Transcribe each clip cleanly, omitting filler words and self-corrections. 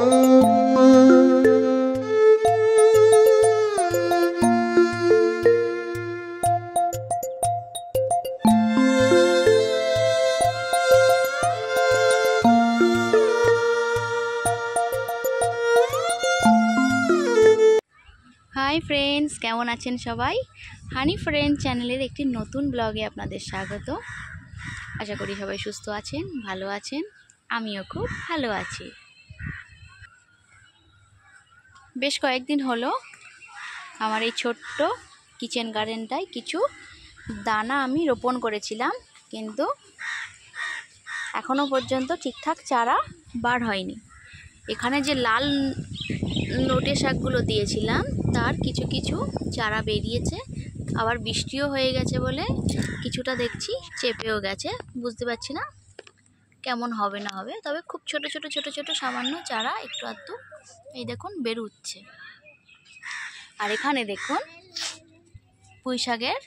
Hi friends केमन आছেন সবাই হানি friend চ্যানেলের একটি নতুন ব্লগে আপনাদের স্বাগত। আশা করি সবাই সুস্থ আছেন, ভালো আছেন। আমিও খুব ভালো আছি। বেশ কয়েকদিন হলো আমার এই ছোট্ট কিচেন গার্ডেনটায় কিছু দানা আমি রোপণ করেছিলাম, কিন্তু এখনো পর্যন্ত ঠিকঠাক চারা বার হয়নি। এখানে যে লাল নোটে শাকগুলো দিয়েছিলাম তার কিছু কিছু চারা বেরিয়েছে, আবার বৃষ্টিও হয়ে গেছে বলে কিছুটা দেখছি চেপেও গেছে। বুঝতে পারছি না কেমন হবে না হবে, তবে খুব ছোট ছোট ছোট ছোট সামান্য চারা একটু আধটু এই দেখুন বেরোচ্ছে। আর এখানে দেখুন পুঁই শাকের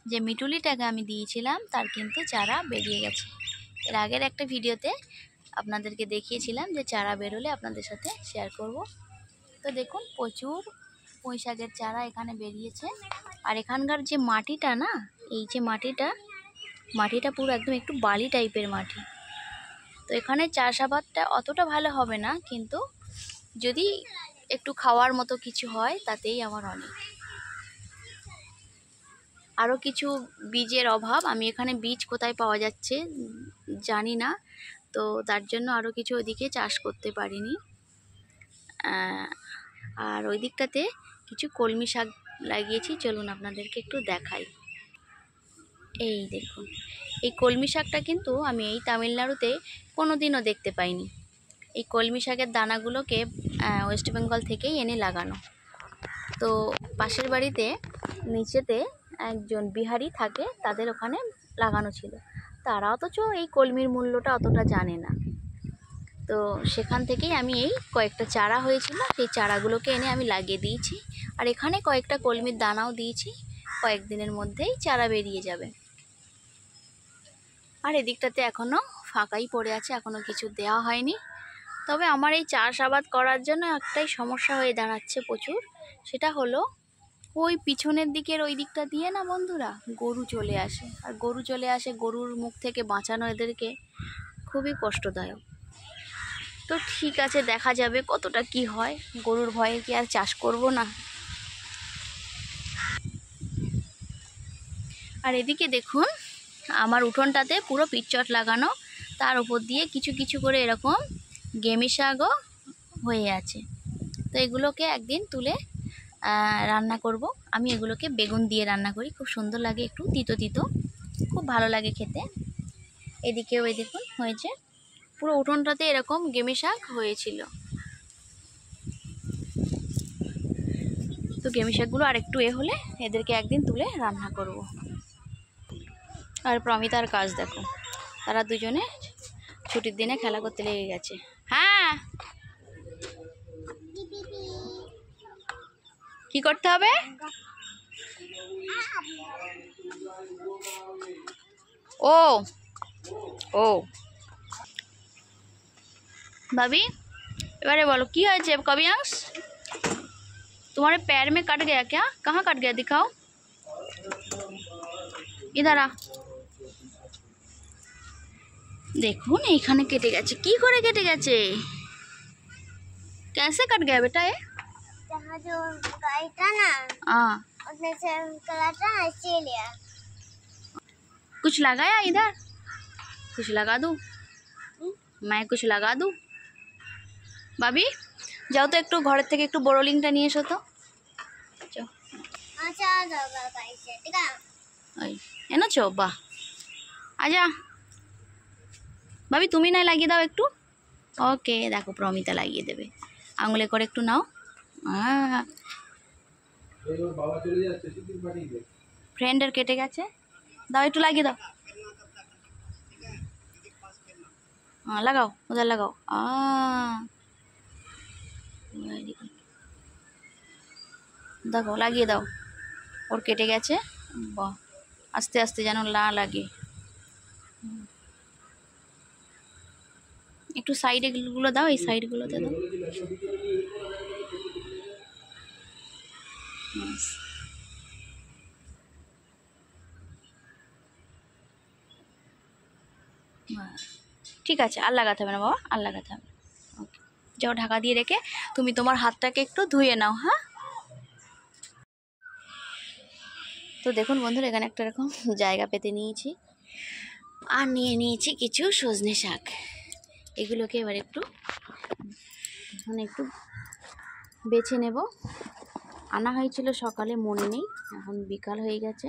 যে মিটুলিটাকে আমি দিয়েছিলাম তার কিন্তু চারা বেরিয়ে গেছে। এর আগের একটা ভিডিওতে আপনাদেরকে দেখিয়েছিলাম যে চারা বেরোলে আপনাদের সাথে শেয়ার করব। তো দেখুন প্রচুর পুঁই শাকের চারা এখানে বেরিয়েছে। আর এখানকার যে মাটিটা না, এই যে মাটিটা পুরো একদম একটু বালি টাইপের মাটি। তো এখানে চাষাবাদটা অতটা ভালো হবে না, কিন্তু যদি একটু খাওয়ার মতো কিছু হয় তাতেই আমার অনেক। আরও কিছু বীজের অভাব, আমি এখানে বীজ কোথায় পাওয়া যাচ্ছে জানি না, তো তার জন্য আরও কিছু ওইদিকে চাষ করতে পারিনি। আর ওই দিকটাতে কিছু কলমি শাক লাগিয়েছি, চলুন আপনাদেরকে একটু দেখাই। এই দেখুন, এই কলমি শাকটা কিন্তু আমি এই তামিলনাড়ুতে কোনো দিনও দেখতে পাইনি। এই কলমি শাকের দানাগুলোকে ওয়েস্ট বেঙ্গল থেকেই এনে লাগানো। তো পাশের বাড়িতে নিচেতে একজন বিহারি থাকে, তাদের ওখানে লাগানো ছিল। তারা অথচ এই কলমির মূল্যটা অতটা জানে না। তো সেখান থেকেই আমি এই কয়েকটা চারা হয়েছিল সেই চারাগুলোকে এনে আমি লাগিয়ে দিয়েছি। আর এখানে কয়েকটা কলমির দানাও দিয়েছি, কয়েকদিনের মধ্যেই চারা বেরিয়ে যাবে। আর এদিকটাতে এখনও ফাঁকাই পড়ে আছে, এখনও কিছু দেওয়া হয়নি। তবে আমার এই চাষাবাদ করার জন্য একটাই সমস্যা হয়ে দাঁড়াচ্ছে প্রচুর, সেটা হলো ওই পিছনের দিকের ওই দিকটা দিয়ে না বন্ধুরা গরু চলে আসে। আর গরু চলে আসে, গরুর মুখ থেকে বাঁচানো এদেরকে খুবই কষ্টদায়ক। তো ঠিক আছে, দেখা যাবে কতটা কি হয়। গরুর ভয়ে কি আর চাষ করব না। আর এদিকে দেখুন আমার উঠোনটাতে পুরো পিচ্চট লাগানো, তার উপর দিয়ে কিছু কিছু করে এরকম গেমি শাকও হয়ে আছে। তো এগুলোকে একদিন তুলে রান্না করব। আমি এগুলোকে বেগুন দিয়ে রান্না করি, খুব সুন্দর লাগে, একটু তিতো তিতো, খুব ভালো লাগে খেতে। এদিকেও এই দেখুন হয়েছে, পুরো উঠোনটাতে এরকম গেমি শাক হয়েছিল। তো গেমি শাকগুলো আর একটু হলে এদেরকে একদিন তুলে রান্না করব। আর প্রমিতার কাজ দেখো, তারা দুজনে ছুটির দিনে খেলা করতে লেগে গেছে। হ্যাঁ, কি করতে হবে? ও ও भाभी এবারে বলো কি হয়েছে? कभी आंस तुम्हारे पैर में कट गया क्या? कहाँ कट गया, दिखाओ, इधर आ। দেখুন এইখানে কেটে গেছে। কি করে কেটে গেছে? कैसे कट गया बेटा ये? जहाँ जो गाय था ना, हाँ, उसने से कला था ना, इसीलिए। कुछ लगाया इधर? कुछ लगा दूँ? मैं कुछ लगा दूँ? ভাবি যাও তো একটু ঘরের থেকে একটু বোরোলিংটা নিয়ে এসো তো। अच्छा होगा गाय से, ठीक है? ওই এনেছো? বাহ, আজা ভাবি তুমি নাই লাগিয়ে দাও একটু। ওকে, দেখো প্রমিতা লাগিয়ে দেবে, আঙুলে করে একটু নাও। ফ্রেন্ডের কেটে গেছে, দাও একটু লাগিয়ে দাও। हाँ लगाओ, उधर लगाओ। দেখো লাগিয়ে দাও, ওর কেটে গেছে। বাহ, আস্তে আস্তে যেন না লাগে। একটু সাইডে গুলো দাও, এই সাইডগুলোতে দাও। ব্যাস। ঠিক আছে, আর লাগাতে হবে না বাবা, আর লাগাতে হবে। ওকে, যাও ঢাকা দিয়ে রেখে তুমি তোমার হাতটাকে একটু ধুয়ে নাও। হ্যাঁ, তো দেখুন বন্ধুরা, এখানে একটা এরকম জায়গা পেতে নিয়েছি, আর নিয়ে নিয়েছি কিছু সজনে শাক। এগুলোকে এবার একটু বেছে নেব। আনা হয়েছিল সকালে, মনে নেই, এখন বিকাল হয়ে গেছে।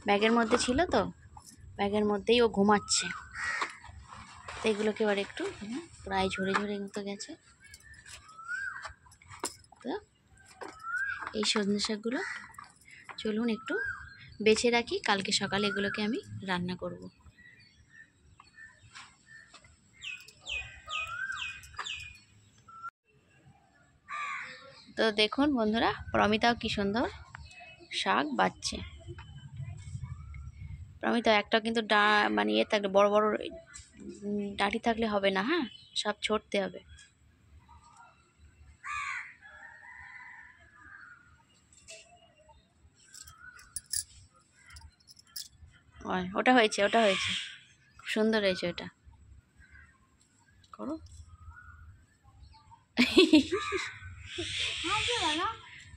ব্যাগের মধ্যে ছিল তো, ব্যাগের মধ্যেই ও ঘুমাচ্ছে। তো এগুলোকে এবার একটু প্রায় ঝরে ঝরে মতো গেছে। তো এই সজনে শাকগুলো চলুন একটু বেছে রাখি, কালকে সকালে এগুলোকে আমি রান্না করব। তো দেখুন বন্ধুরা, প্রমিতাও কি সুন্দর শাক বাচ্ছে। প্রমিতা একটা কিন্তু মানে ইয়ে থাকলে, বড় বড় ডাঁটি থাকলে হবে না, হ্যাঁ, সব ছড়তে হবে। ওটা হয়েছে, ওটা হয়েছে, খুব সুন্দর হয়েছে ওটা। করো।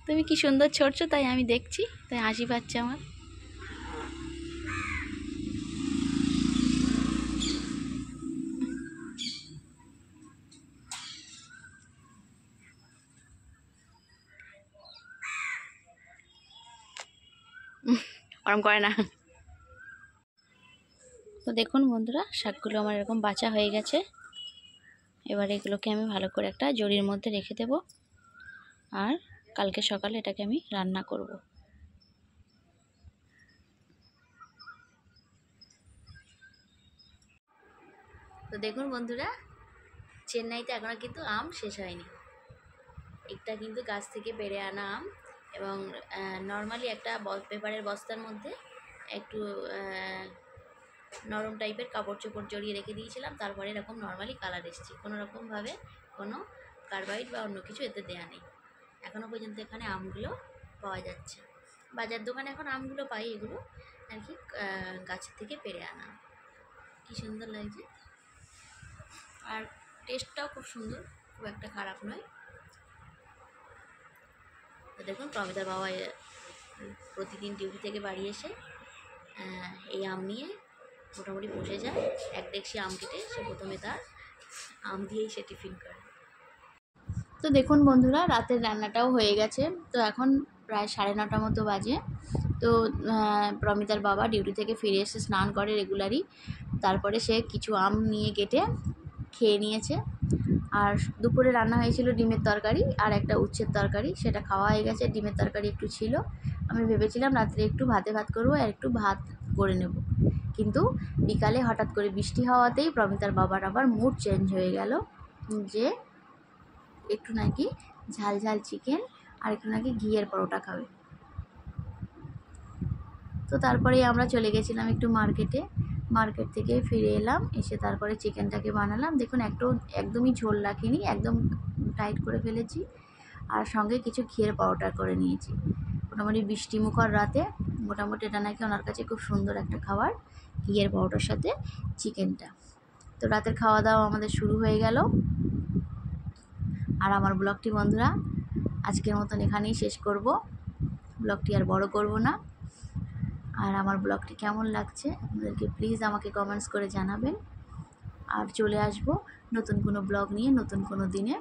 তুমি কি সুন্দর ছড়ছো, তাই আমি দেখছি, তাই হাসি পাচ্ছে আমার। ওরম করে না। তো দেখুন বন্ধুরা, শাকগুলো আমার এরকম বাছা হয়ে গেছে। এবার এগুলোকে আমি ভালো করে একটা জরির মধ্যে রেখে দেব, আর কালকে সকালে এটাকে আমি রান্না করব। তো দেখুন বন্ধুরা, চেন্নাইতে এখনো কিন্তু আম শেষ হয়নি। একটা কিন্তু গাছ থেকে পেড়ে আনা আম, এবং নর্মালি একটা পেপারের বস্তার মধ্যে একটু নরম টাইপের কাপড় চোপড় জড়িয়ে রেখে দিয়েছিলাম। তারপরে এরকম নর্মালি কালার এসেছে, কোনো রকমভাবে কোনো কার্বাইড বা অন্য কিছু এতে দেয়া নেই। এখনও পর্যন্ত এখানে আমগুলো পাওয়া যাচ্ছে। বাজার দোকানে এখন আমগুলো পাই, এগুলো আর কি গাছের থেকে পেড়ে আনা। কি সুন্দর লাগছে, আর টেস্টটাও খুব সুন্দর, খুব একটা খারাপ নয়। তো দেখুন, প্রমিতার বাবা প্রতিদিন ডিউটি থেকে বাড়ি এসে এই আম নিয়ে মোটামুটি বসে যায়। এক ডেকসি আম কেটে সে প্রথমে তার আম দিয়েই সে টিফিন করে। তো দেখুন বন্ধুরা, রাতের রান্নাটাও হয়ে গেছে। তো এখন প্রায় 9:30 মতো বাজে। তো প্রমিতার বাবা ডিউটি থেকে ফিরে এসে স্নান করে রেগুলারই, তারপরে সে কিছু আম নিয়ে কেটে খেয়ে নিয়েছে। আর দুপুরে রান্না হয়েছিল ডিমের তরকারি আর একটা উচ্ছের তরকারি, সেটা খাওয়া হয়ে গেছে। ডিমের তরকারি একটু ছিল, আমি ভেবেছিলাম রাত্রে একটু ভাত করবো আর একটু ভাত করে নেব, কিন্তু বিকালে হঠাৎ করে বৃষ্টি হওয়াতেই প্রমিতার বাবার আবার মুড চেঞ্জ হয়ে গেল, যে একটু নাকি ঝাল ঝাল চিকেন আর একটু নাকি ঘিয়ের পরোটা খাবে। তো তারপরেই আমরা চলে গেছিলাম একটু মার্কেট থেকে ফিরে এলাম, এসে তারপরে চিকেনটাকে বানালাম। দেখুন, একদমই ঝোল রাখিনি, একদম টাইট করে ফেলেছি, আর সঙ্গে কিছু ঘিয়ের পরোটা করে নিয়েছি। মোটামুটি বৃষ্টিমুখর রাতে মোটামুটি এটা নাকি ওনার কাছে খুব সুন্দর একটা খাবার, ঘিয়ের পরোটার সাথে চিকেনটা। তো রাতের খাওয়া দাওয়া আমাদের শুরু হয়ে গেল। আর আমার ব্লগটি বন্ধুরা আজকের মতন এখানেই শেষ করব, ব্লগটি আর বড় করব না। আর আমার ব্লগটি কেমন লাগছে আপনাদেরকে প্লিজ আমাকে কমেন্টস করে জানাবেন। আর চলে আসব নতুন কোনো ব্লগ নিয়ে নতুন কোনো দিনে।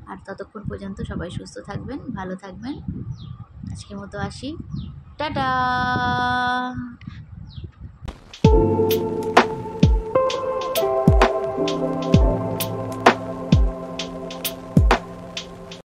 আর ততক্ষণ পর্যন্ত সবাই সুস্থ থাকবেন, ভালো থাকবেন। আজকের মতো আসি, টাটা।